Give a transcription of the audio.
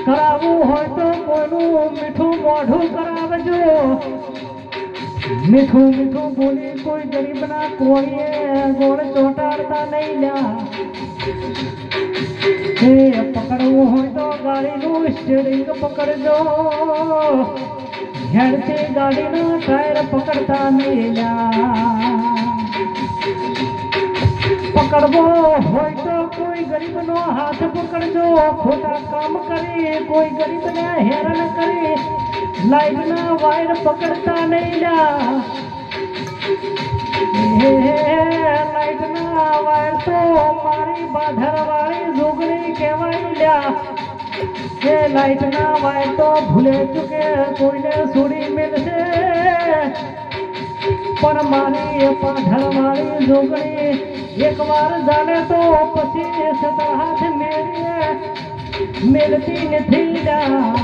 કરાવવું હોય તો કોઈનું મીઠું મોઢું કરાવજો મીઠું મીઠું બોલી કોઈ ગરીબના કોઈએ ગોળ ચોટાડતા નહીં લ્યા પકડવું હોય તો ગાડીનું સ્ટીરિંગ પકડજો હેડથી ગાડીના ટાયર પકડતા નહીં લ્યા પકડવો હોય તો કોઈ ગરીબનો હાથ પકડજો ખોટા કામ કરી કોઈ ગરીબને હેરાન કરી લાઈટના વાયર પકડતા નહીં લ્યા લાઈટના વાયર તો મારી બાધરવાળી જોગણી કહેવાય લ્યા એ લાઈટના વાયર તો ભૂલે ચૂકે કોઈને છોડી મેળશે પણ મારી બાધરવાળી જોગણી એકવાર જાણે તો પછી સતર હાથ મેળતી નથી લ્યા